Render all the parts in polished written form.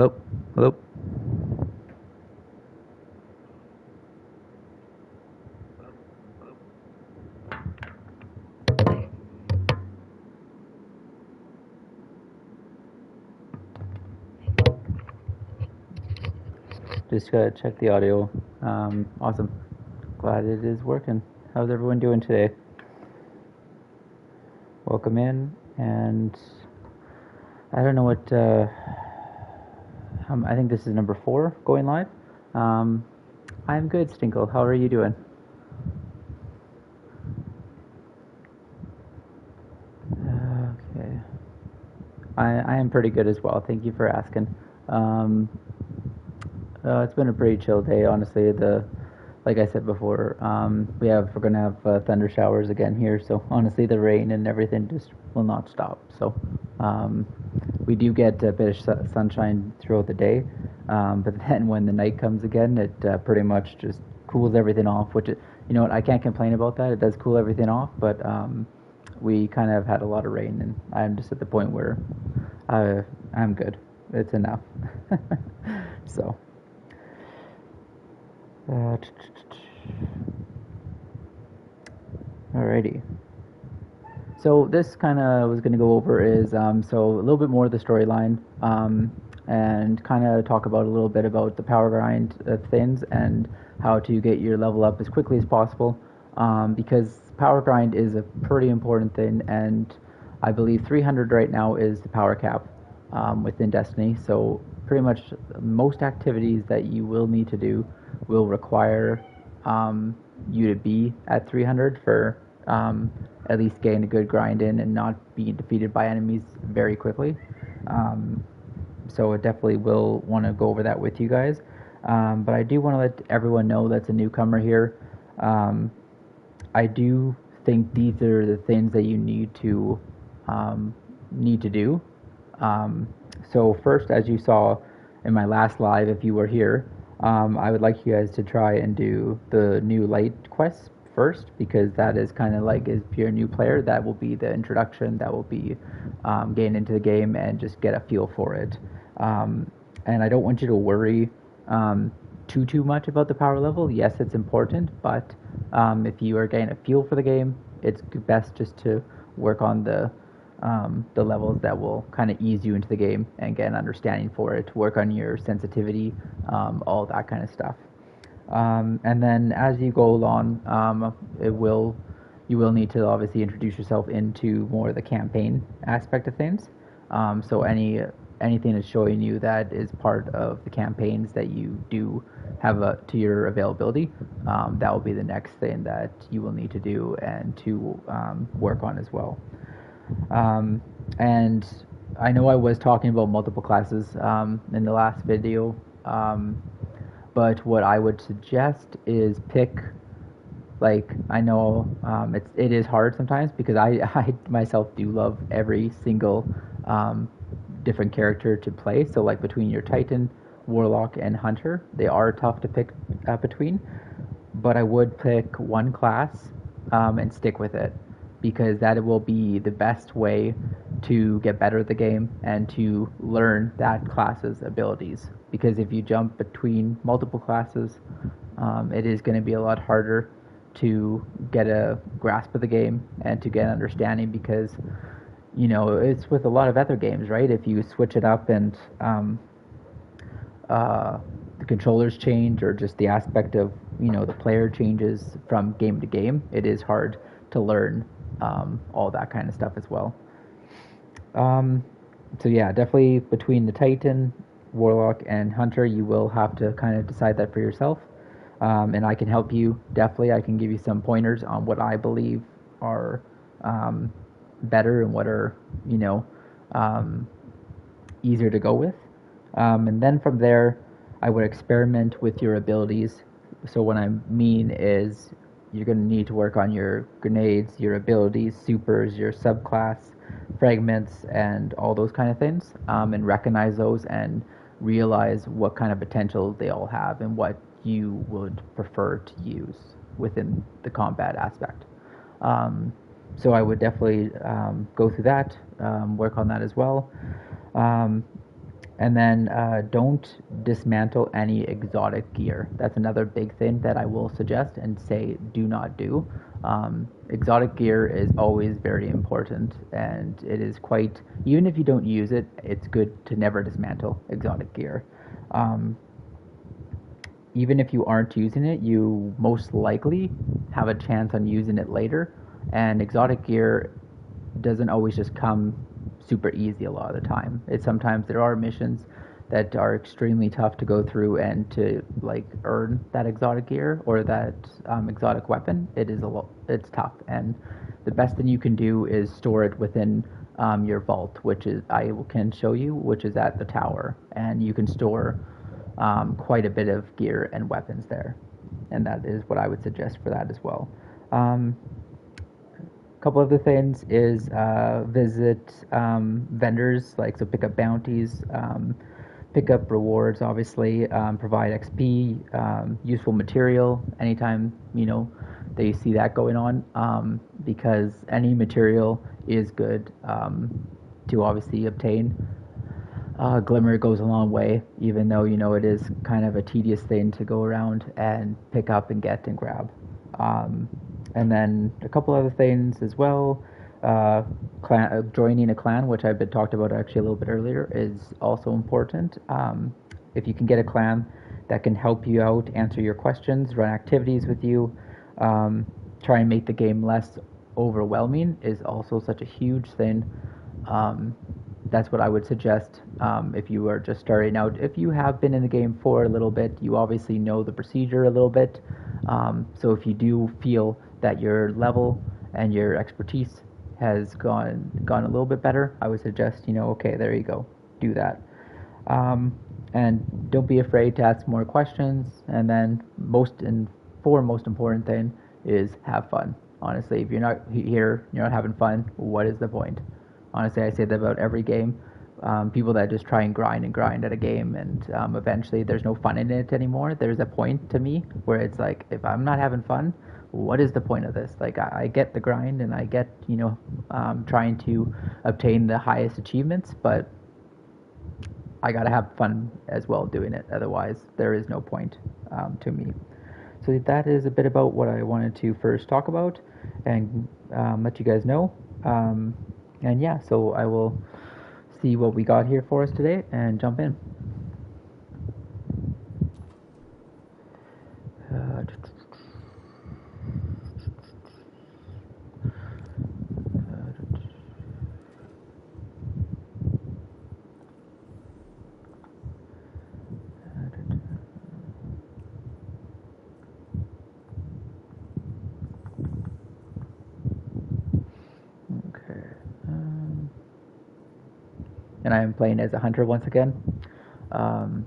Hello? Hello? Just gotta check the audio. Awesome. Glad it is working. How's everyone doing today? Welcome in, and I don't know what. I think this is number 4 going live. I'm good, Stinkle. How are you doing? Okay. I am pretty good as well. Thank you for asking. Um, it's been a pretty chill day, honestly. Like I said before, we're gonna have thunder showers again here. So honestly, the rain and everything just will not stop. So um, we do get a bit of sunshine throughout the day, but then when the night comes again, it pretty much just cools everything off. You know what, I can't complain about that. It does cool everything off, but we kind of had a lot of rain, and I'm just at the point where I'm good. It's enough. So. Uh, Alrighty. So this kind of was going to go over is so a little bit more of the storyline and kind of talk about a little bit about the power grind of things and how to get your level up as quickly as possible because power grind is a pretty important thing, and I believe 300 right now is the power cap within Destiny. So pretty much most activities that you will need to do will require you to be at 300 for at least getting a good grind in and not being defeated by enemies very quickly. So I definitely will want to go over that with you guys. But I do want to let everyone know that's a newcomer here. I do think these are the things that you need to do. So first, as you saw in my last live, if you were here, I would like you guys to try and do the new light quests first, because that is kind of like, if you're a new player, that will be the introduction, that will be getting into the game and just get a feel for it. And I don't want you to worry too much about the power level. Yes, it's important, but if you are getting a feel for the game, it's best just to work on the levels that will kind of ease you into the game and get an understanding for it. Work on your sensitivity, all that kind of stuff. And then as you go along, you will need to obviously introduce yourself into more of the campaign aspect of things. So anything is showing you that is part of the campaigns that you do have to your availability, that will be the next thing that you will need to do and to work on as well. And I know I was talking about multiple classes in the last video, but what I would suggest is pick, like, I know it is hard sometimes because I myself do love every single different character to play. So like between your Titan, Warlock, and Hunter, they are tough to pick between. But I would pick one class and stick with it, because that will be the best way to get better at the game and to learn that class's abilities. Because if you jump between multiple classes, it is going to be a lot harder to get a grasp of the game and to get an understanding, because it's with a lot of other games, right? If you switch it up and the controllers change, or just the aspect of the player changes from game to game, it is hard to learn all that kind of stuff as well. So yeah, definitely between the Titan, Warlock, and Hunter, you will have to kind of decide that for yourself. And I can help you. Definitely, I can give you some pointers on what I believe are better and what are easier to go with. And then from there, I would experiment with your abilities. So what I mean is, you're going to need to work on your grenades, your abilities, supers, your subclass, fragments, and all those kind of things, and recognize those and realize what kind of potential they all have and what you would prefer to use within the combat aspect. So I would definitely go through that, work on that as well. And then don't dismantle any exotic gear. That's another big thing that I will suggest and say do not do. Exotic gear is always very important, and it is quite, even if you don't use it, it's good to never dismantle exotic gear. Um, Even if you aren't using it, you most likely have a chance on using it later. And exotic gear doesn't always just come super easy a lot of the time. It's sometimes there are missions that are extremely tough to go through and to like earn that exotic gear or that exotic weapon. It's tough, and the best thing you can do is store it within your vault, which is I can show you, which is at the tower, and you can store quite a bit of gear and weapons there, and that is what I would suggest for that as well. Um, Couple other things is visit vendors, like so pick up bounties, pick up rewards, obviously, provide XP, useful material anytime they see that going on, because any material is good to obviously obtain. Glimmer goes a long way, even though it is kind of a tedious thing to go around and pick up and get and grab. Um, and then a couple other things as well. Joining a clan, which I've been talked about actually a little bit earlier, is also important. If you can get a clan that can help you out, answer your questions, run activities with you, try and make the game less overwhelming, is also such a huge thing. That's what I would suggest if you are just starting out. If you have been in the game for a little bit, you obviously know the procedure a little bit. So if you do feel that your level and your expertise has gone a little bit better, I would suggest okay, there you go, do that. And don't be afraid to ask more questions. And then most important thing is have fun. Honestly, if you're not here, you're not having fun, what is the point? Honestly, I say that about every game. People that just try and grind at a game, and eventually there's no fun in it anymore. There's a point to me where it's like, if I'm not having fun, what is the point of this? Like, I get the grind and I get, trying to obtain the highest achievements, but I gotta have fun as well doing it. Otherwise, there is no point to me. So that is a bit about what I wanted to first talk about and let you guys know. And yeah, so I will see what we got here for us today and jump in. Okay. And I am playing as a hunter once again. Um,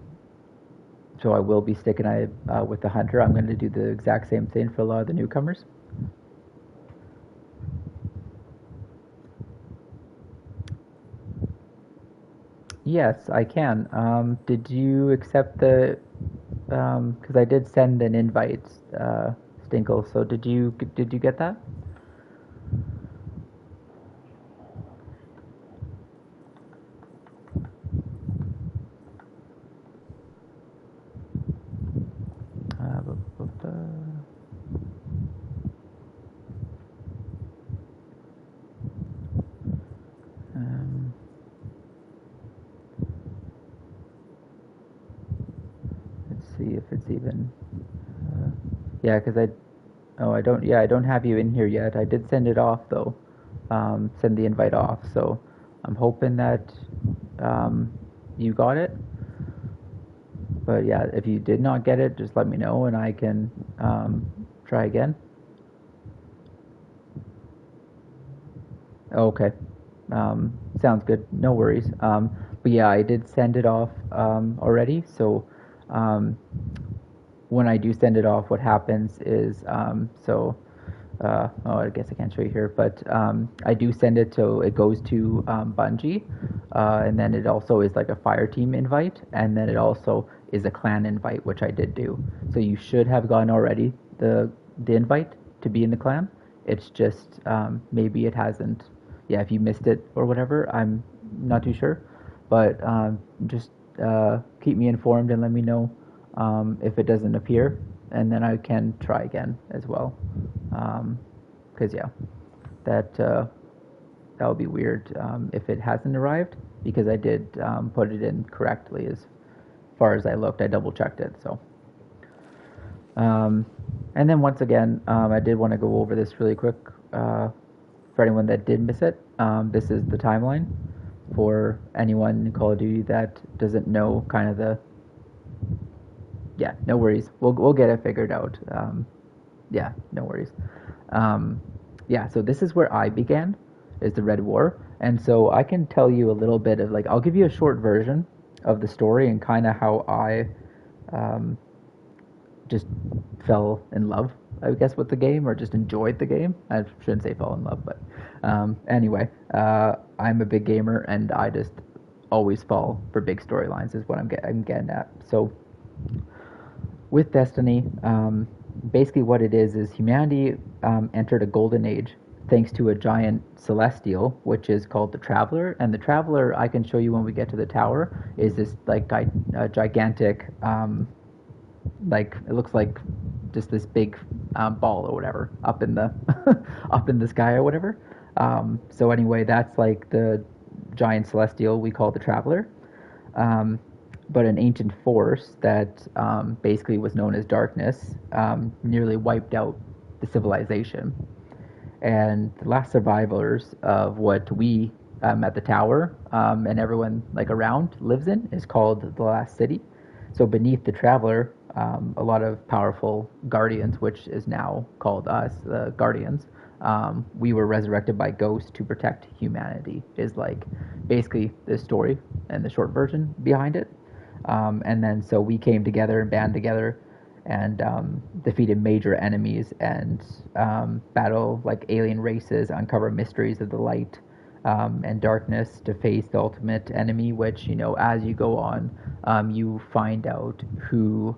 so I will be sticking with the hunter. I'm going to do the exact same thing for a lot of the newcomers. Yes, I can. Did you accept the? Because I did send an invite, Stinkle. So did you get that? Bu- bu- bu- Um, let's see if it's even. Uh, yeah, because I. Oh, I don't. Yeah, I don't have you in here yet. I did send it off though. Send the invite off. So I'm hoping that um, you got it. But yeah, if you did not get it, just let me know and I can try again. Okay. Sounds good. No worries. But yeah, I did send it off already. So um, when I do send it off, what happens is oh, I guess I can't show you here, but I do send it so it goes to Bungie, and then it also is like a fire team invite, and then it also is a clan invite, which I did do. So you should have gotten already the invite to be in the clan. It's just maybe it hasn't. Yeah, if you missed it or whatever, I'm not too sure, but just keep me informed and let me know if it doesn't appear, and then I can try again as well. Because yeah, that that would be weird if it hasn't arrived, because I did put it in correctly as far as I looked. I double checked it. So, and then once again, I did want to go over this really quick for anyone that did miss it. This is the timeline for anyone in Call of Duty that doesn't know kind of the. Yeah, no worries. We'll get it figured out. Yeah, no worries. Yeah, so this is where I began, is the Red War, and so I can tell you a little bit of like I'll give you a short version of the story and kind of how I just fell in love, I guess, with the game, or just enjoyed the game. I shouldn't say fell in love, but anyway, I'm a big gamer, and I just always fall for big storylines. Is what I'm getting at. So with Destiny, basically what it is humanity entered a golden age thanks to a giant celestial, which is called the Traveler. And the Traveler, I can show you when we get to the tower, is this like gigantic, like it looks like just this big ball or whatever up in the up in the sky or whatever. So anyway, that's like the giant celestial we call the Traveler. But an ancient force that basically was known as darkness nearly wiped out the civilization. And the last survivors of what we at the tower and everyone like around lives in is called the Last City. So beneath the Traveler, a lot of powerful guardians, which is now called us, the Guardians. We were resurrected by ghosts to protect humanity, is like basically the story and the short version behind it. And then so we came together and band together and defeated major enemies and battle like alien races, uncover mysteries of the light and darkness to face the ultimate enemy, which, you know, as you go on, you find out who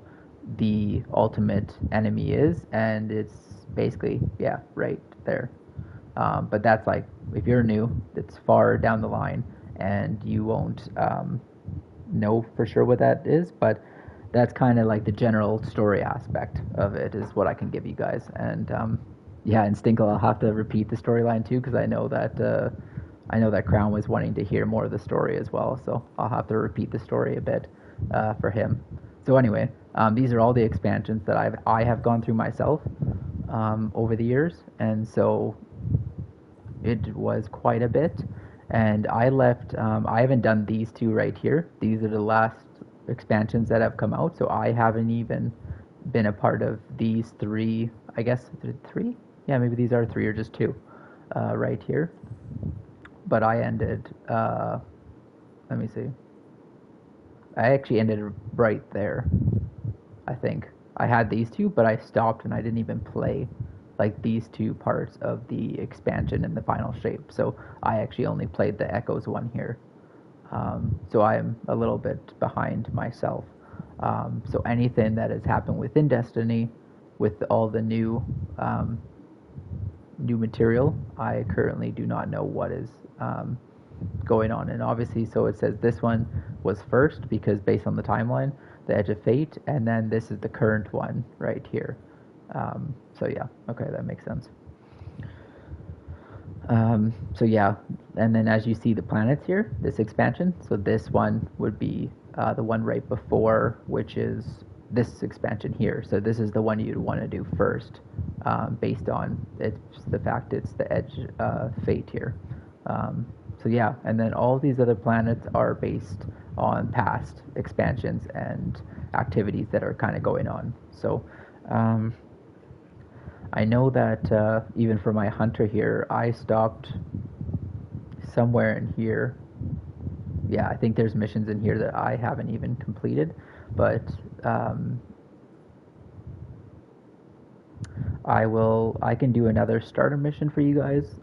the ultimate enemy is, and it's basically, yeah, right there. But that's like, if you're new, it's far down the line, and you won't know for sure what that is, but that's kind of like the general story aspect of it is what I can give you guys. And yeah, in Stinkle, I'll have to repeat the storyline too, because I know that Crown was wanting to hear more of the story as well, so I'll have to repeat the story a bit for him. So anyway, these are all the expansions that I have gone through myself over the years, and so it was quite a bit. And I left. I haven't done these two right here. These are the last expansions that have come out, so I haven't even been a part of these three. I guess three. Yeah, maybe these are three or just two right here. But I ended. Let me see. I actually ended right there. I think I had these two, but I stopped and I didn't even play like these two parts of the expansion in the final shape. So I actually only played the Echoes one here. So I'm a little bit behind myself. So anything that has happened within Destiny, with all the new new material, I currently do not know what is going on. And obviously, so it says this one was first because based on the timeline, the Edge of Fate, and then this is the current one right here. So yeah, okay, that makes sense. So yeah, and then as you see the planets here, this expansion, so this one would be the one right before, which is this expansion here. So this is the one you'd want to do first, based on it's the fact it's the Edge Fate here. So yeah, and then all these other planets are based on past expansions and activities that are kind of going on. So I know that even for my hunter here, I stopped somewhere in here. Yeah, I think there's missions in here that I haven't even completed, but I can do another starter mission for you guys,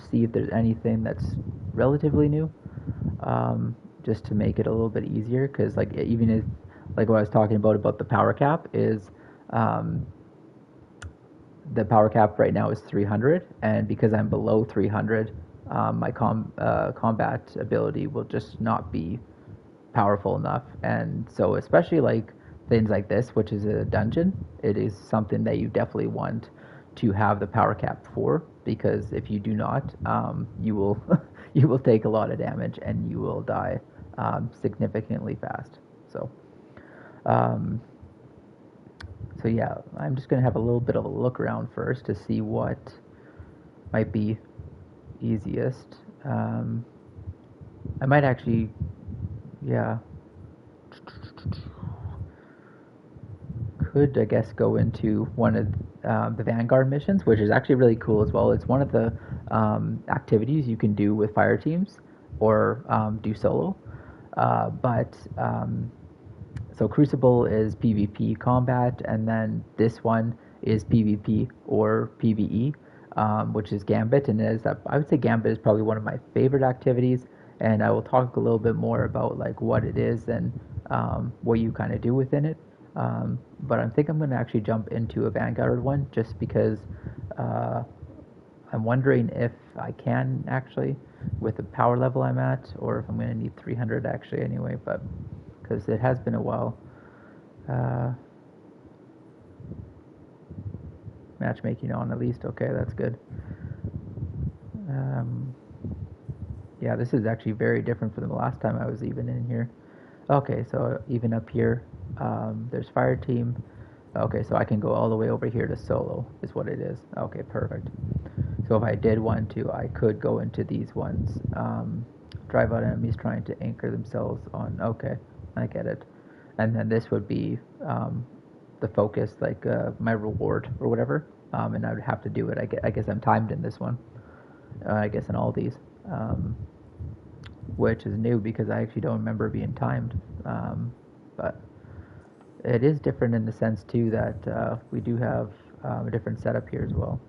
see if there's anything that's relatively new, just to make it a little bit easier, because like even if, like what I was talking about the power cap is, the power cap right now is 300, and because I'm below 300, my combat ability will just not be powerful enough. And so especially like things like this, which is a dungeon, it is something that you definitely want to have the power cap for, because if you do not, you will you will take a lot of damage and you will die significantly fast. So um, so yeah, I'm just gonna have a little bit of a look around first to see what might be easiest. I might actually, yeah, could I guess go into one of the Vanguard missions, which is actually really cool as well. It's one of the activities you can do with fire teams or do solo. But so Crucible is PvP combat, and then this one is PvP or PvE, which is Gambit, and I would say Gambit is probably one of my favorite activities, and I will talk a little bit more about like what it is and what you kind of do within it. But I think I'm going to actually jump into a Vanguard one just because I'm wondering if I can actually with the power level I'm at, or if I'm going to need 300 actually anyway, but because it has been a while. Matchmaking on at least, okay, that's good. Yeah, this is actually very different from the last time I was even in here. Okay, so even up here, there's fire team. Okay, so I can go all the way over here to solo, is what it is. Okay, perfect. So if I did want to, I could go into these ones. Drive out enemies trying to anchor themselves on. Okay, I get it. And then this would be the focus, like my reward or whatever. And I would have to do it. I guess I'm timed in this one. I guess in all these. Which is new because I actually don't remember being timed. But it is different in the sense too that we do have a different setup here as well.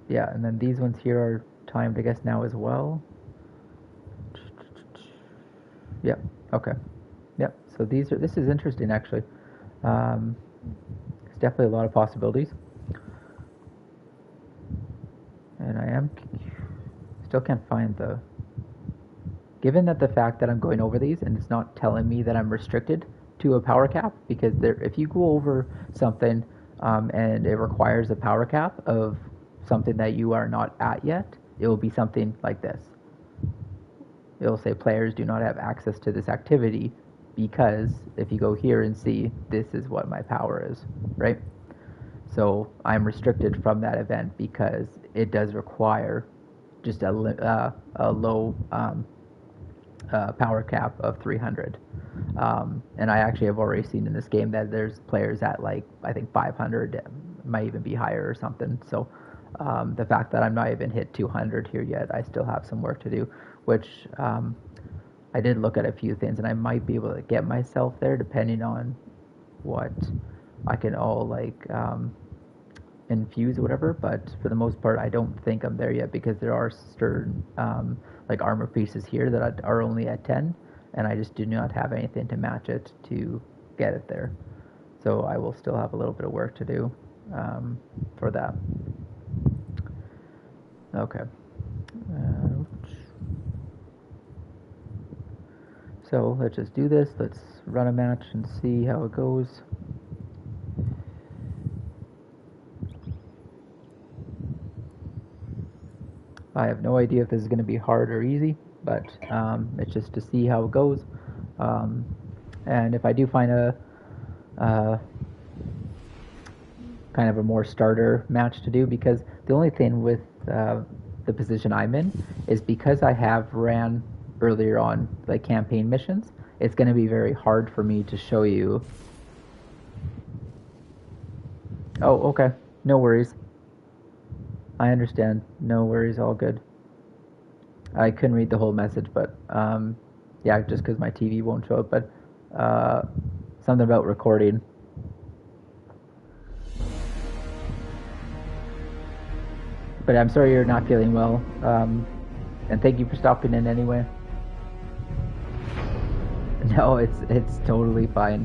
Yeah, and then these ones here are timed, I guess, now as well. Yep. Okay. Yep. So this is interesting actually. It's definitely a lot of possibilities. And I still can't find the. Given that the fact that I'm going over these and it's not telling me that I'm restricted to a power cap, because if you go over something and it requires a power cap of something that you are not at yet, it will be something like this. It'll say players do not have access to this activity because if you go here and see, this is what my power is, right? So I'm restricted from that event because it does require just a low power cap of 300. And I actually have already seen in this game that there's players at like, I think 500, might even be higher or something. So the fact that I'm not even hit 200 here yet, I still have some work to do, which I did look at a few things and I might be able to get myself there depending on what I can all like infuse or whatever, but for the most part I don't think I'm there yet because there are certain like armor pieces here that are only at 10 and I just do not have anything to match it to get it there, so I will still have a little bit of work to do for that. Okay, so let's just do this. Let's run a match and see how it goes. I have no idea if this is going to be hard or easy, but it's just to see how it goes. And if I do find a kind of a more starter match to do, because the only thing with the position I'm in is because I have ran earlier on like campaign missions, it's going to be very hard for me to show you. Oh, okay. No worries. I understand. No worries. All good. I couldn't read the whole message, but yeah, just because my TV won't show it. But something about recording. But I'm sorry you're not feeling well. And thank you for stopping in anyway. No, it's totally fine.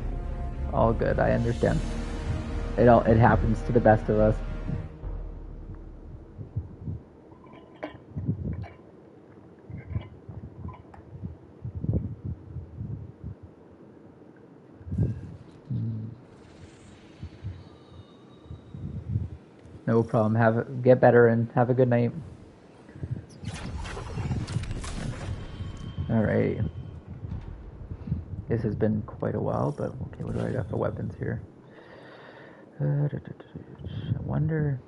All good. I understand. It happens to the best of us. no problem. Get better and have a good night. Alright. This has been quite a while, but okay, what do I got for weapons here? I wonder...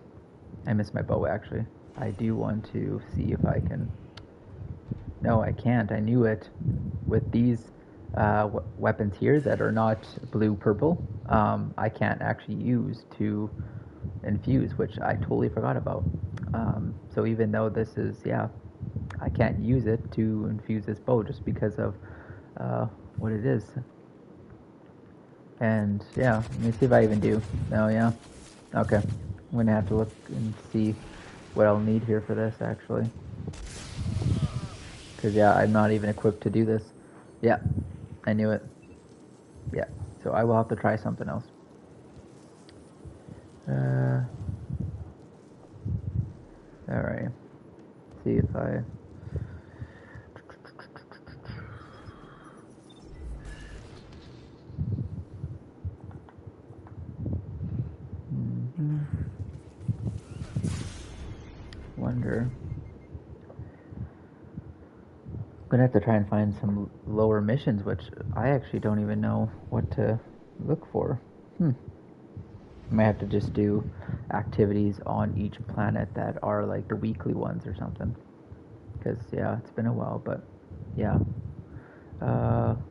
I missed my bow, actually. I do want to see if I can... No, I can't. I knew it. With these weapons here that are not blue-purple, I can't actually use to infuse, which I totally forgot about. So even though this is, yeah, I can't use it to infuse this bow just because of what it is. And yeah, let me see if I even do. Oh yeah, okay. I'm gonna have to look and see what I'll need here for this actually. Because yeah, I'm not even equipped to do this. Yeah, I knew it. Yeah, so I will have to try something else. Alright. See if I... Wonder... I'm gonna have to try and find some lower missions, which I actually don't even know what to look for. I might have to just do activities on each planet that are like the weekly ones or something. Because yeah, it's been a while, but yeah.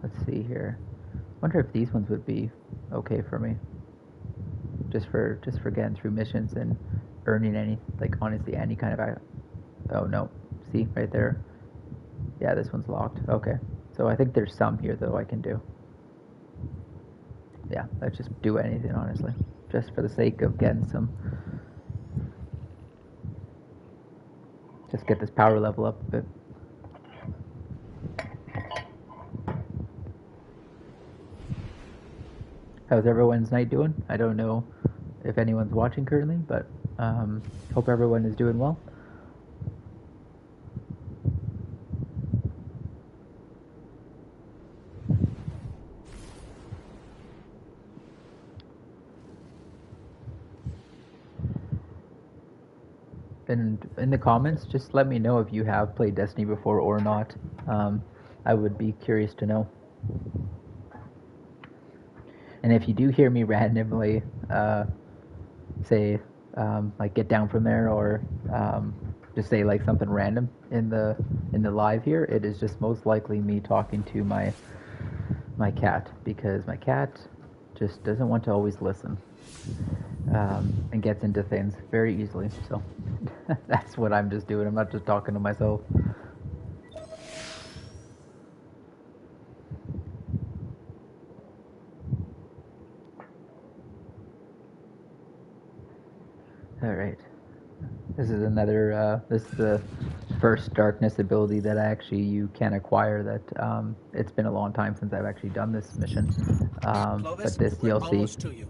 Let's see here. Wonder if these ones would be okay for me. Just for getting through missions and earning any, like honestly any kind of. Oh no, see right there. Yeah, this one's locked. Okay, so I think there's some here though I can do. Yeah, let's just do anything honestly, just for the sake of getting some. Just get this power level up a bit. How's everyone's night doing? I don't know if anyone's watching currently, but hope everyone is doing well. And in the comments, just let me know if you have played Destiny before or not. I would be curious to know. And if you do hear me randomly say like get down from there or just say like something random in the live here, it is just most likely me talking to my cat, because my cat just doesn't want to always listen and gets into things very easily. So that's what I'm just doing. I'm not just talking to myself. Alright. This is another, this is the first darkness ability that you can acquire that, it's been a long time since I've actually done this mission. But this DLC,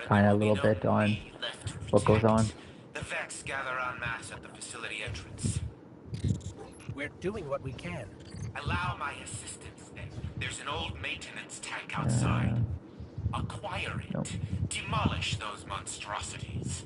kind of a little bit on what goes on. The Vex gather en masse at the facility entrance. We're doing what we can. Allow my assistance then. There's an old maintenance tank outside. Acquire it. Nope. Demolish those monstrosities.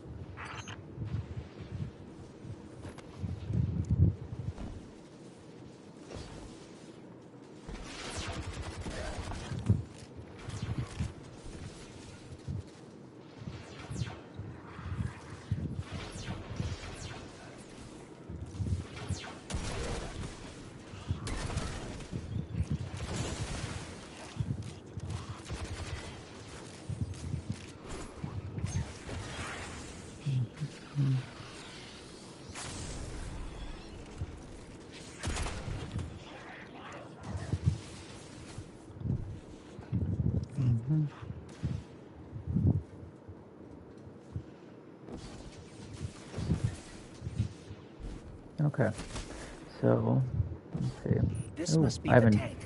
Okay, so let's see. This must be the tank.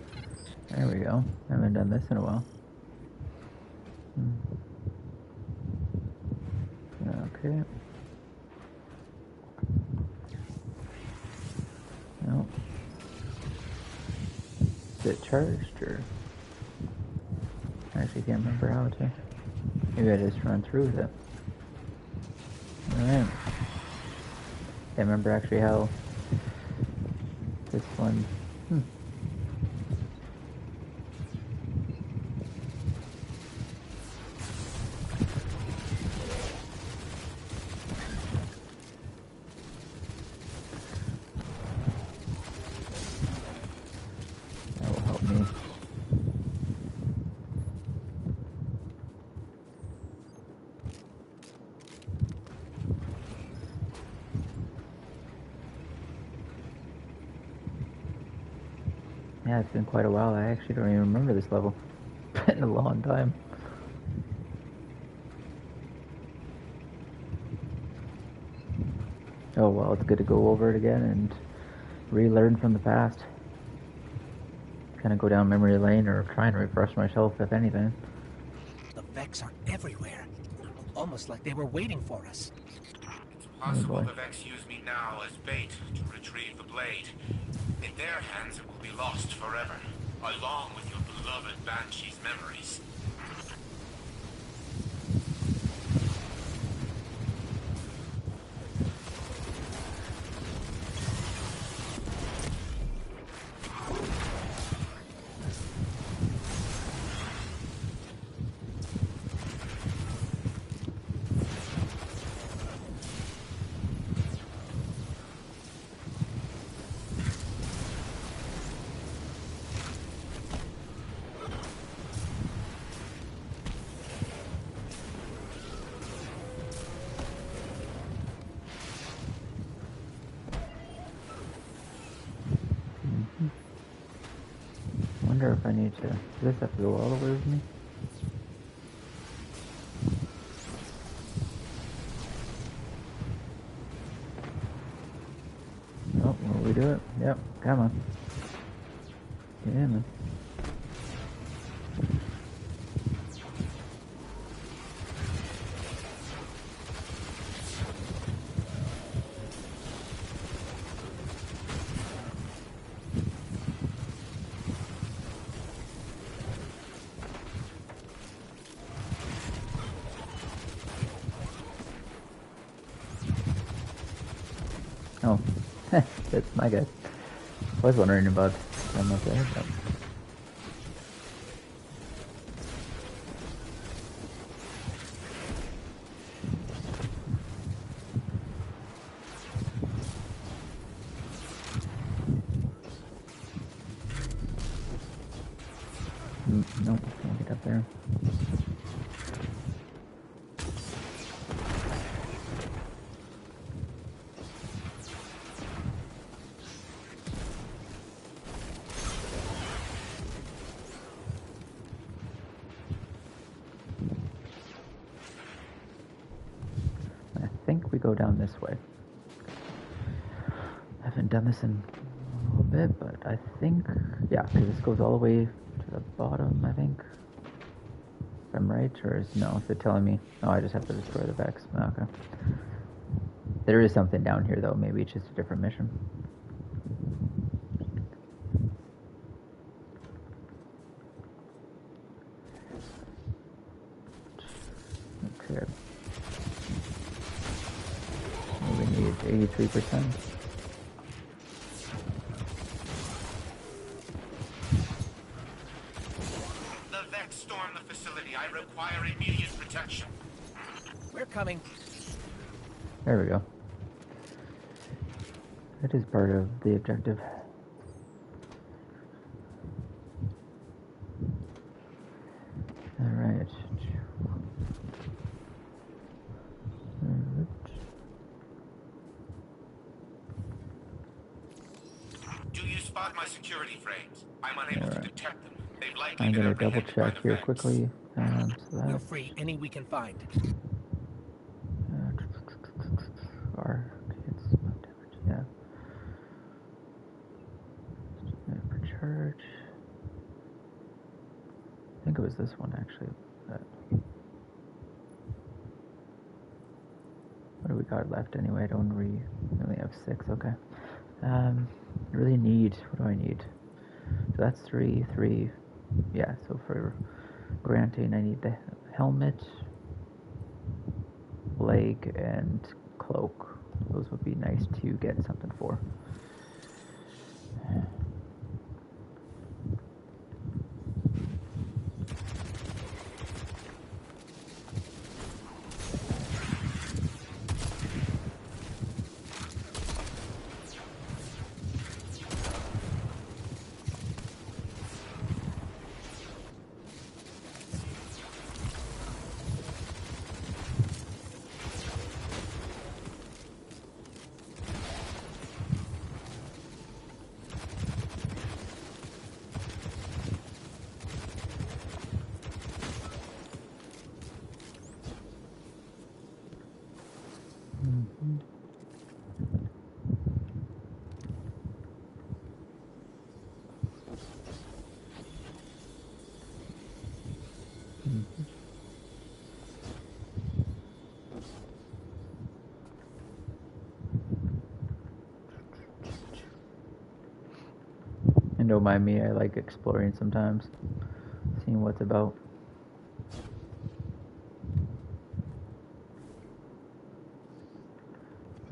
There we go. I haven't done this in a while. Okay. No. Is it charged or? I actually can't remember how to. Maybe I just run through with it. Alright. Can't remember actually how this one... That will help me. Yeah, it's been quite a while. I actually don't even remember this level. It's been a long time. Oh well, it's good to go over it again and relearn from the past. Kind of go down memory lane or try and refresh myself, if anything. The Vex are everywhere. Almost like they were waiting for us. It's possible the Vex use me now as bait to retrieve the blade. In their hands it will be lost forever, along with your beloved Banshee's memories. I wonder if I need to... Does this have to go all the way with me? Oh, will we do it? Yep, come on. Get in, man. Oh, that's my guy. I was wondering about them up there, but... Nope, can't get up there. I think we go down this way. I haven't done this in a little bit, but I think... Yeah, because this goes all the way to the bottom, I think. If I'm right, or is... No, is it telling me... Oh, I just have to destroy the Vex. Oh, okay. There is something down here, though. Maybe it's just a different mission. Okay. We need 83%. The Vex stormed the facility. I require immediate protection. We're coming. There we go. That is part of the objective. Alright. Do you spot my security frames? I'm unable to detect them. They've likely I'm been gonna double apprehended by check the here Vex. quickly. So We'll that's free any we can find. our kids. Yeah. For church. I think it was this one actually. What do we got left anyway? We only have 6. Okay. Really need. What do I need? So that's 3. Yeah. So for granting, I need the helmet, leg, and cloak. Those would be nice to get something for. And don't mind me, I like exploring sometimes, seeing what's about.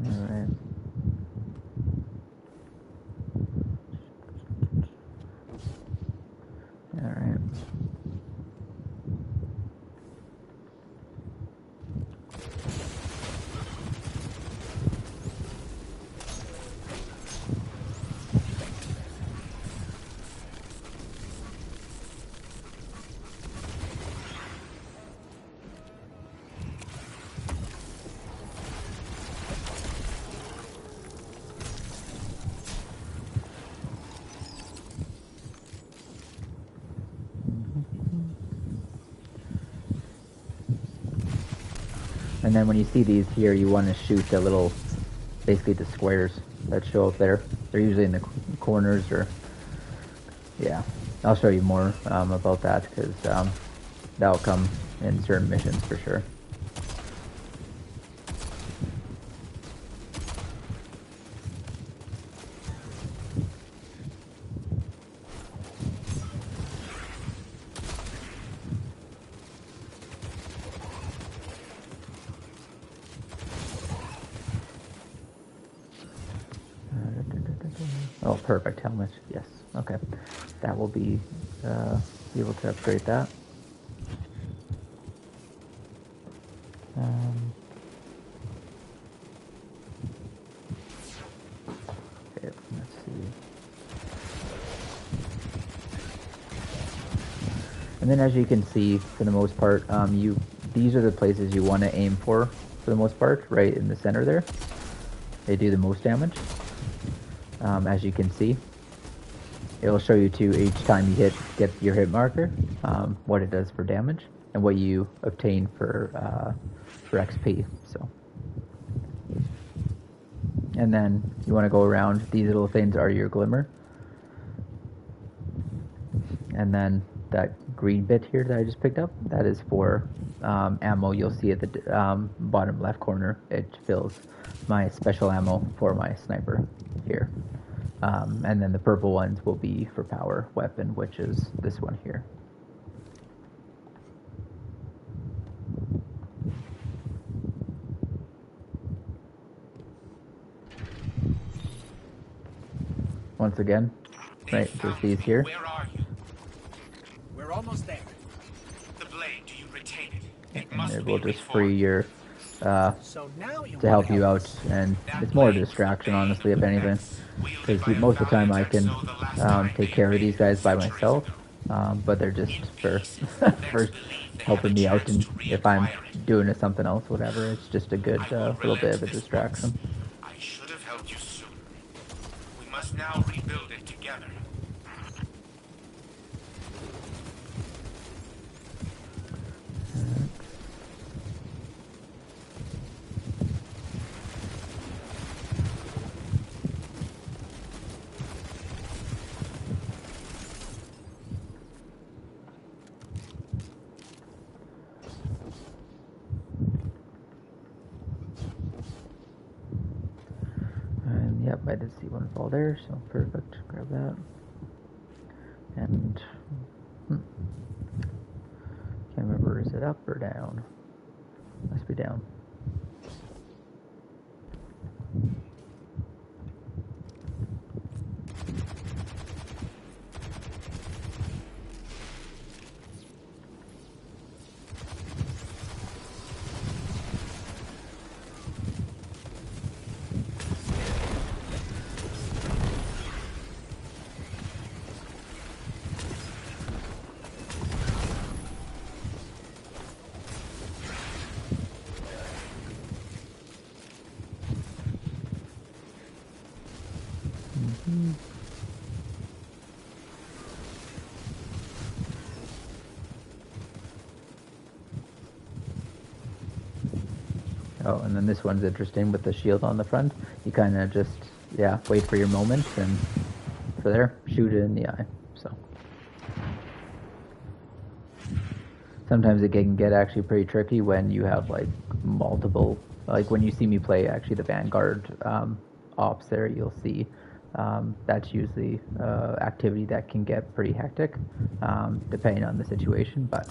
Alright. Alright. And then when you see these here, you want to shoot the little, basically the squares that show up there. They're usually in the corners or, yeah. I'll show you more about that because that'll come in certain missions for sure. Oh, perfect helmet. Yes. Okay. That will be able to upgrade that. Okay, let's see. And then, as you can see, for the most part, these are the places you want to aim for the most part, right in the center there. They do the most damage. As you can see, it'll show you too each time you get your hit marker, what it does for damage and what you obtain for XP. So, and then you want to go around. These little things are your glimmer, and then that green bit here that I just picked up, that is for ammo. You'll see at the bottom left corner, it fills my special ammo for my sniper here. And then the purple ones will be for power weapon, which is this one here. Once again, right, just these here. Where are you? We're almost there. The blade, do you retain it? It And must it be will just before. free your So now you to help you out, us. and That it's more a blade distraction, was honestly, if made anything, wielded because by a most of the time I Valentine, can so the last time take they care of these invaded guys by centuries myself, ago. but they're just In for peace, the Vex for believe they have helping a me out, chance and to if I'm reacquire it. doing something else, whatever, it's just a good I will little bit relent of a this distraction. once. I should have helped you sooner. We must now rebuild it together. And yep, I did see one fall there, so perfect. Grab that. And can't remember, is it up or down? Must be down. Oh, and then this one's interesting with the shield on the front. You kind of just, yeah, wait for your moment, and for there, shoot it in the eye. So sometimes it can get actually pretty tricky when you have like multiple, like when you see me play actually the Vanguard ops there, you'll see that's usually activity that can get pretty hectic depending on the situation, but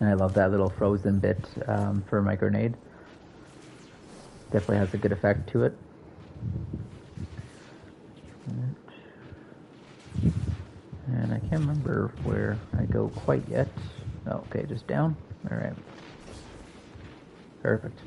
and I love that little frozen bit for my grenade. Definitely has a good effect to it. And I can't remember where I go quite yet. Oh, okay, just down. Alright. Perfect.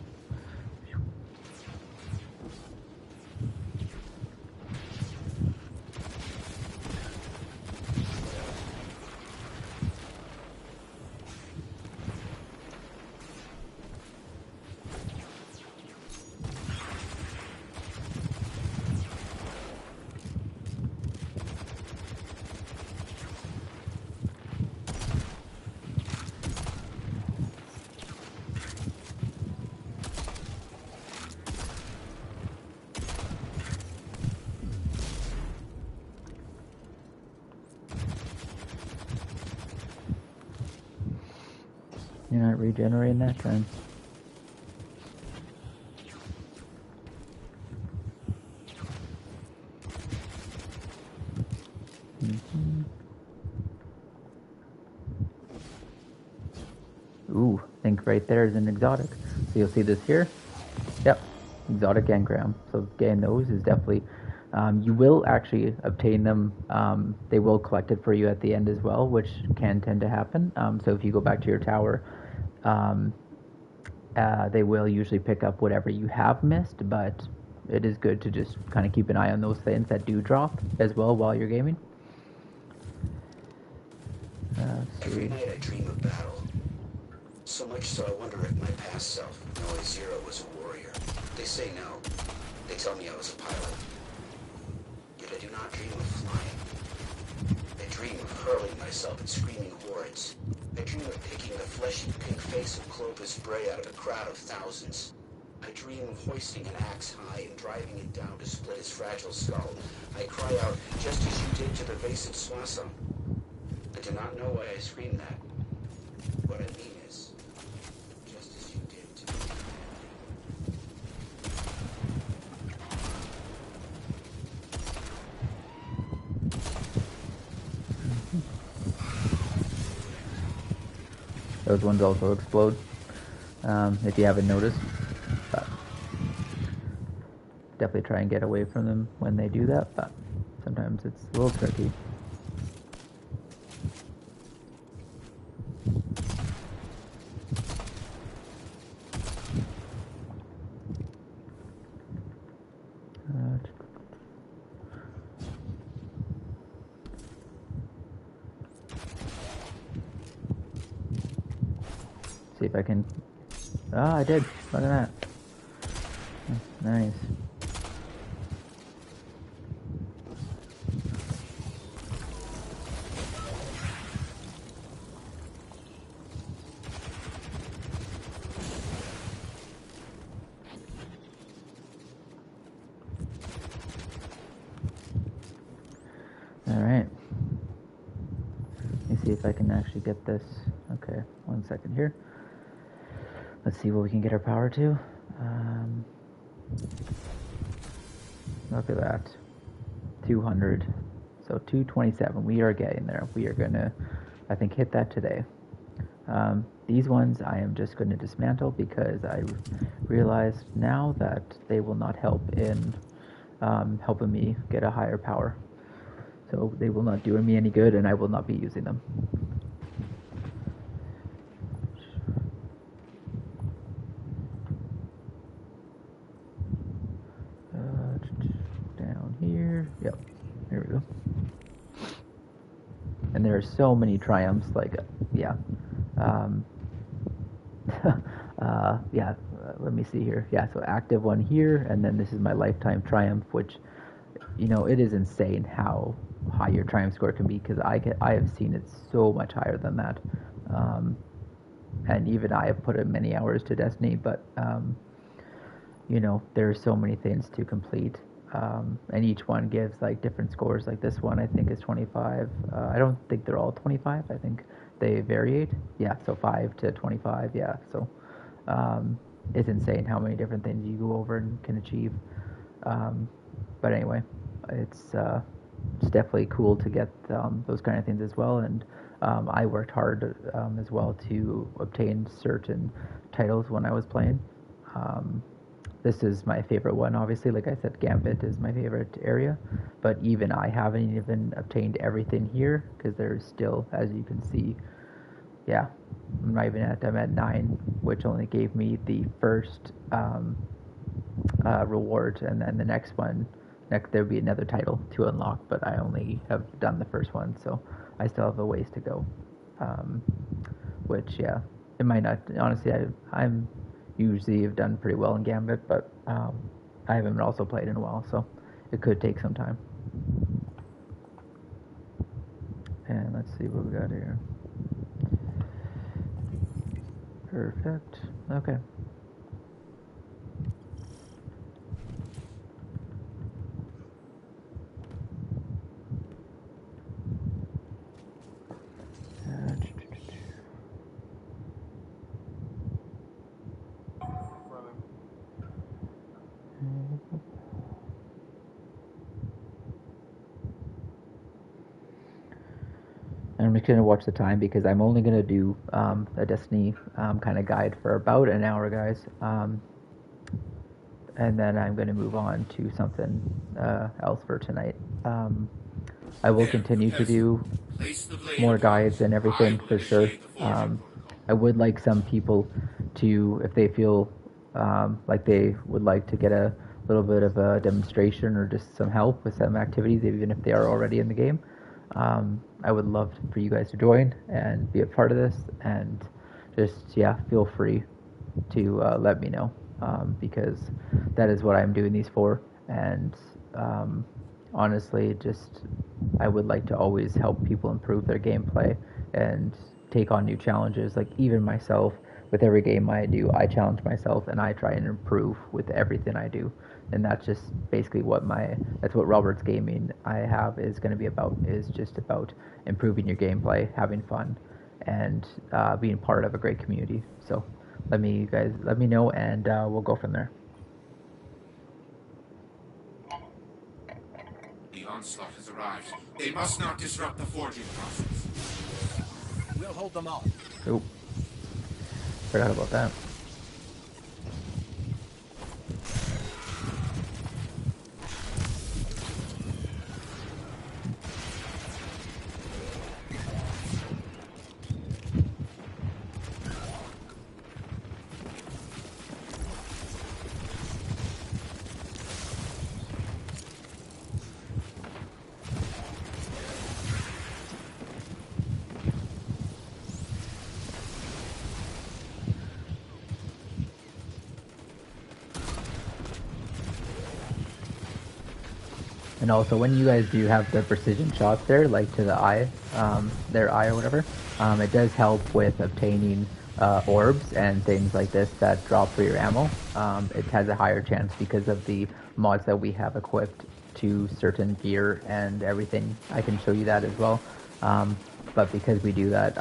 You're not regenerating that time. Ooh, I think right there is an exotic. So you'll see this here. Yep, exotic engram. So getting those is definitely. You will actually obtain them. They will collect it for you at the end as well, which can tend to happen. So if you go back to your tower, they will usually pick up whatever you have missed, but it is good to just kind of keep an eye on those things that do drop as well while you're gaming. Every night I dream of battle. So much so I wonder if my past self, Noe Zero, was a warrior. They say no. They tell me I was a pilot. Yet I do not dream of flying. I dream of hurling myself at screaming hordes. I dream of picking the fleshy pink face of Clovis Bray out of a crowd of thousands. I dream of hoisting an axe high and driving it down to split his fragile skull. I cry out, just as you did to the vase of Swassa. I do not know why I scream that. What I mean is, just as you did to me. Those ones also explode, if you haven't noticed. But definitely try and get away from them when they do that, but sometimes it's a little tricky. See if I can. Ah, I did. Look at that. Nice. Alright. Let me see if I can actually get this. Okay, 1 second here. Let's see what we can get our power to. Look at that. 200. So 227. We are getting there. We are going to, I think, hit that today. These ones I am just going to dismantle because I realized now that they will not help in helping me get a higher power. So they will not do me any good, and I will not be using them. Down here. Yep. Here we go. And there are so many triumphs, like, yeah. Yeah, let me see here. Yeah, so active one here, and then this is my lifetime triumph, which, you know, it is insane how high your triumph score can be, because I have seen it so much higher than that. And even I have put in many hours to Destiny, but, you know, there are so many things to complete. And each one gives like different scores. Like this one, I think is 25. I don't think they're all 25. I think they variate. Yeah, so 5 to 25. Yeah, so it's insane how many different things you go over and can achieve. But anyway, it's definitely cool to get those kind of things as well. And I worked hard as well to obtain certain titles when I was playing. This is my favorite one, obviously. Like I said, Gambit is my favorite area. But even I haven't even obtained everything here, because there's still, as you can see, yeah, I'm not even I'm at 9, which only gave me the first reward. And then the next one, there'll be another title to unlock, but I only have done the first one, so I still have a ways to go. Which, yeah, it might not, honestly, I'm usually have done pretty well in Gambit, but I haven't also played in a while, so it could take some time. And let's see what we got here. Perfect. Okay. And I'm just going to watch the time, because I'm only going to do a Destiny kind of guide for about an hour, guys. And then I'm going to move on to something else for tonight. I will continue to do more guides and everything for sure. I would like some people to, if they feel like they would like to get a little bit of a demonstration or just some help with some activities, even if they are already in the game. I would love for you guys to join and be a part of this, and just, yeah, feel free to let me know, because that is what I'm doing these for. And honestly, just, I would like to always help people improve their gameplay and take on new challenges. Like, even myself, with every game I do, I challenge myself and I try and improve with everything I do. And that's just basically that's what Robert's Gaming I have is going to be about, is just about improving your gameplay, having fun, and being part of a great community. So let me know, and we'll go from there. The onslaught has arrived. They must not disrupt the forging process. We'll hold them off. Oh, forgot about that. And also, when you guys do have the precision shots there, like to the eye, their eye or whatever, it does help with obtaining orbs and things like this that drop for your ammo. It has a higher chance because of the mods that we have equipped to certain gear and everything. I can show you that as well. But because we do that,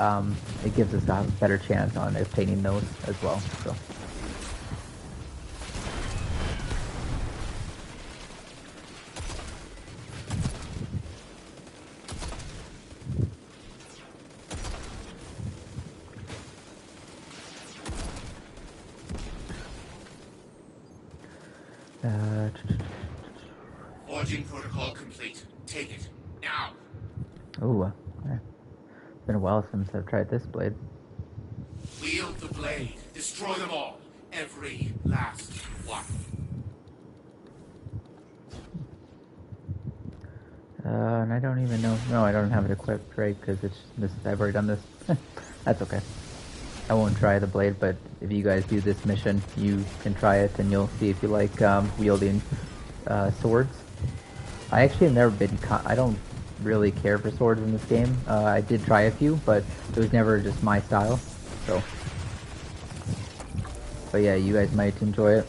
it gives us a better chance on obtaining those as well. So. Forging protocol complete. Take it now. Oh, it's been a while since I've tried this blade. Wield the blade. Destroy them all. Every last one. And I don't even know. No, I don't have it equipped, right? Because it's this. I've already done this. That's okay. I won't try the blade, but if you guys do this mission, you can try it, and you'll see if you like wielding swords. I actually have never been. I don't really care for swords in this game. I did try a few, but it was never just my style. So, but yeah, you guys might enjoy it.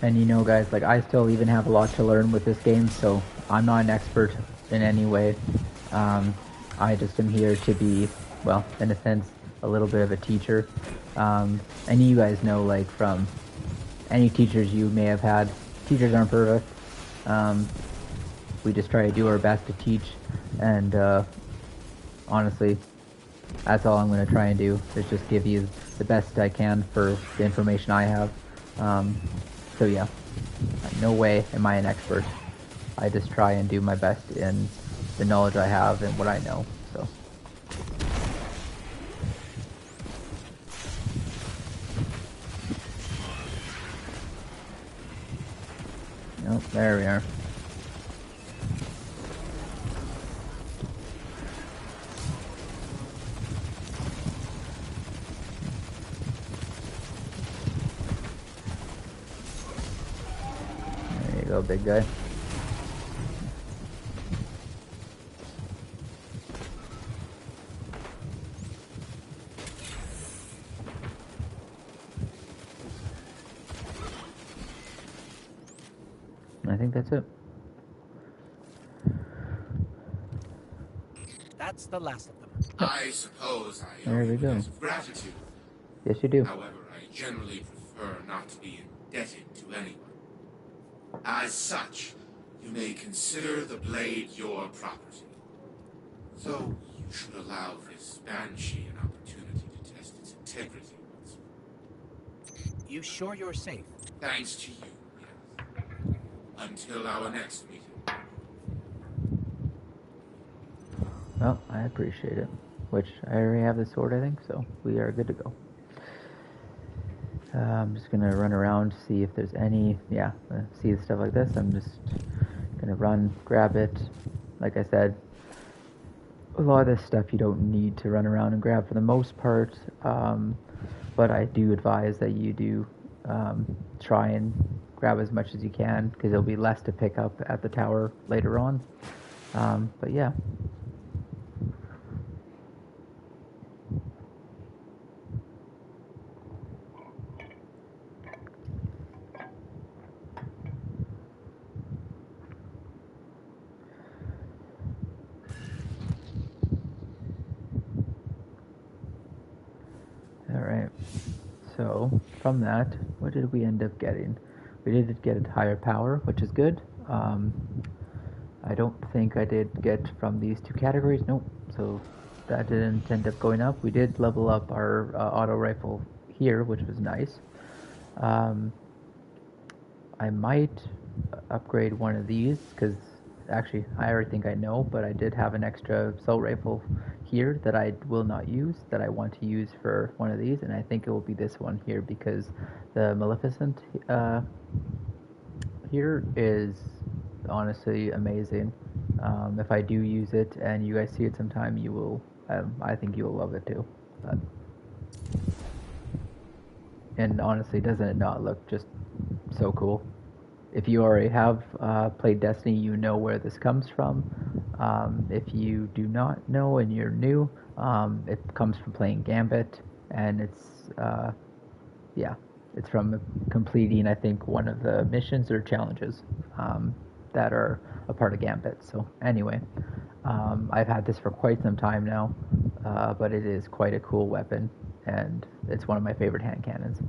And you know, guys, like I still even have a lot to learn with this game, so I'm not an expert in any way. I just am here to be, well, in a sense, a little bit of a teacher. And you guys know, like, from any teachers you may have had, teachers aren't perfect. We just try to do our best to teach, and honestly, that's all I'm going to try and do, is just give you the best I can for the information I have. So yeah, no way am I an expert. I just try and do my best in the knowledge I have and what I know. So. Oh, there we are. There you go, big guy. I think that's it. That's the last of them. I suppose I There owe we you go. debts of gratitude. Yes, you do. However, I generally prefer not to be indebted to anyone. As such, you may consider the blade your property. So, you should allow this banshee an opportunity to test its integrity once more. You sure you're safe? Thanks to you, yes. Until our next meeting. Well, I appreciate it. Which, I already have the sword, I think, so we are good to go. I'm just gonna run around, see if there's any, see stuff like this. I'm just gonna run, grab it. Like I said, a lot of this stuff you don't need to run around and grab for the most part, but I do advise that you do try and grab as much as you can, because there'll be less to pick up at the tower later on. But yeah. Alright, so from that, what did we end up getting? We did get higher power, which is good. I don't think I did get from these two categories, nope, so that didn't end up going up. We did level up our auto rifle here, which was nice. I might upgrade one of these, because actually I already think I know, but I did have an extra assault rifle here that I will not use, that I want to use for one of these, and I think it will be this one here, because the Maleficent here is honestly amazing. If I do use it and you guys see it sometime, you will, I think you will love it too. And honestly, doesn't it not look just so cool? If you already have played Destiny, you know where this comes from. If you do not know and you're new, it comes from playing Gambit, and it's it's from completing, I think, one of the missions or challenges. that are a part of Gambit. So anyway, I've had this for quite some time now, but it is quite a cool weapon, and it's one of my favorite hand cannons.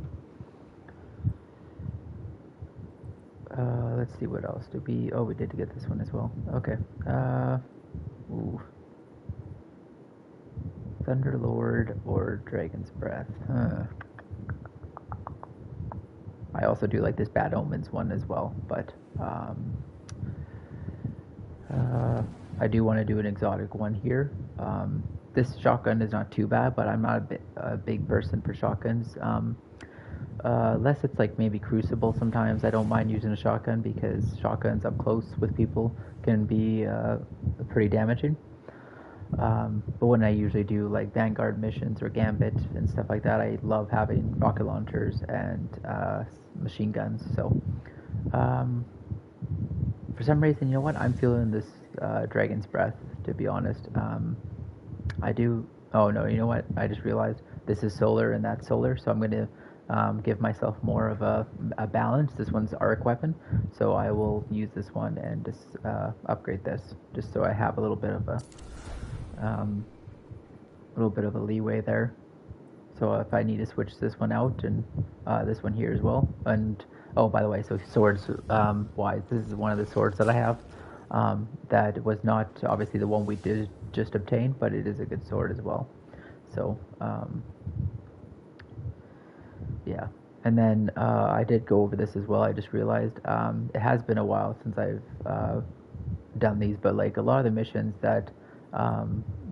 Let's see what else did we... Oh, we did get this one as well. Okay. Ooh. Thunderlord or Dragon's Breath. I also do like this Bad Omens one as well, but I do want to do an exotic one here. This shotgun is not too bad, but I'm not a big person for shotguns. Unless it's like maybe Crucible sometimes. I don't mind using a shotgun because shotguns up close with people can be pretty damaging. But when I usually do like Vanguard missions or Gambit and stuff like that, I love having rocket launchers and machine guns. So for some reason, you know what? I'm feeling this Dragon's Breath, to be honest. I do... Oh no, you know what? I just realized this is solar and that's solar, so I'm going to give myself more of a balance. This one's arc weapon, so I will use this one and just upgrade this, just so I have a little bit of a leeway there. So if I need to switch this one out and this one here as well. And oh, by the way, so swords wise, this is one of the swords that I have. That was not obviously the one we did just obtain, but it is a good sword as well. So yeah, and then I did go over this as well. I just realized it has been a while since I've done these, but like a lot of the missions that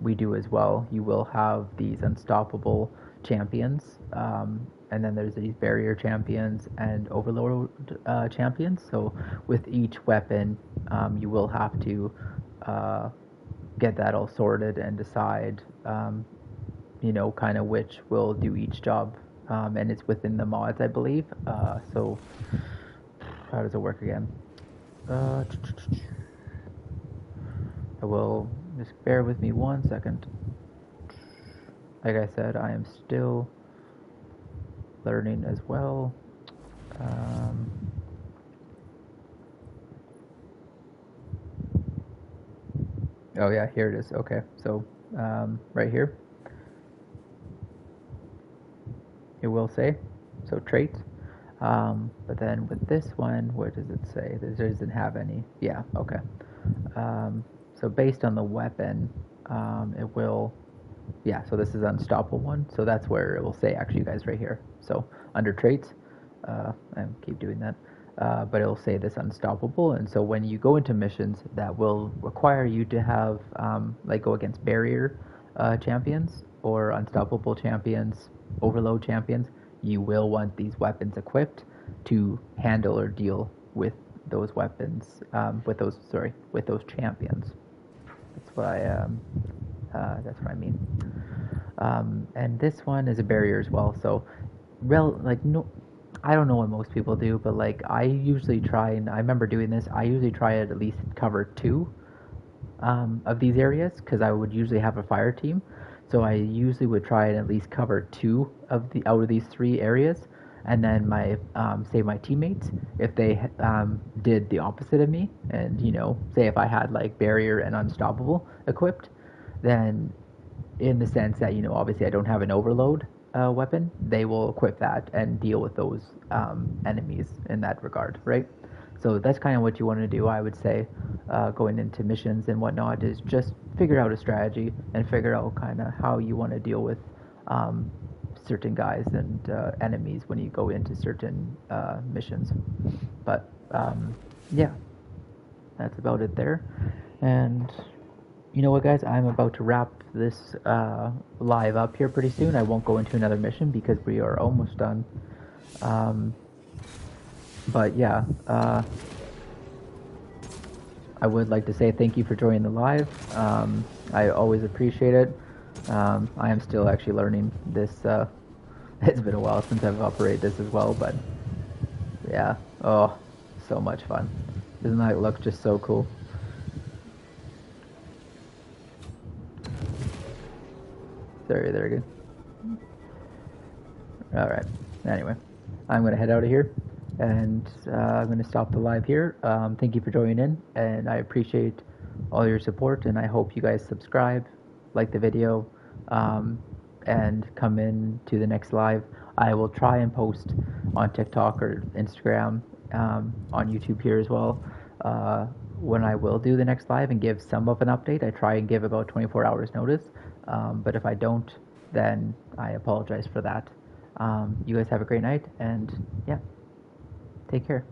we do as well, you will have these unstoppable champions, and then there's these barrier champions and overload champions. So with each weapon, you will have to get that all sorted and decide, you know, kind of which will do each job. And it's within the mods, I believe. So how does it work again? I will just bear with me 1 second. Like I said, I am still learning as well. Oh yeah, here it is. Okay, so right here. It will say, so traits, but then with this one, what does it say? It doesn't have any. Yeah, okay. So based on the weapon, it will, yeah, so this is unstoppable one, so that's where it will say actually, guys, right here. So under traits, I keep doing that, but it will say this unstoppable, and so when you go into missions that will require you to have, like go against barrier champions or unstoppable champions, overload champions, you will want these weapons equipped to handle or deal with those weapons, with those champions. That's what I mean. And this one is a barrier as well. So, no, I don't know what most people do, but like I usually try, and I remember doing this. I usually try to at least cover 2 of these areas because I would usually have a fire team. So I usually would try and at least cover 2 of the out of these 3 areas, and then my say my teammates, if they did the opposite of me, and you know, say if I had like barrier and unstoppable equipped, then in the sense that, you know, obviously I don't have an overload weapon, they will equip that and deal with those enemies in that regard, right? So that's kind of what you want to do, I would say, going into missions and whatnot, is just figure out a strategy and figure out kind of how you want to deal with certain guys and enemies when you go into certain missions. But yeah, that's about it there. And you know what, guys, I'm about to wrap this live up here pretty soon. I won't go into another mission because we are almost done. But yeah, I would like to say thank you for joining the live. I always appreciate it. I am still actually learning this. It's been a while since I've operated this as well, but yeah, oh, so much fun. Doesn't that look just so cool? Very, very good. Alright, anyway, I'm going to head out of here, And I'm going to stop the live here. Thank you for joining in, and I appreciate all your support, and I hope you guys subscribe, like the video, and come in to the next live. I will try and post on TikTok or Instagram, on YouTube here as well, when I will do the next live and give some of an update. I try and give about 24 hours notice, but if I don't, then I apologize for that. You guys have a great night, and yeah, take care.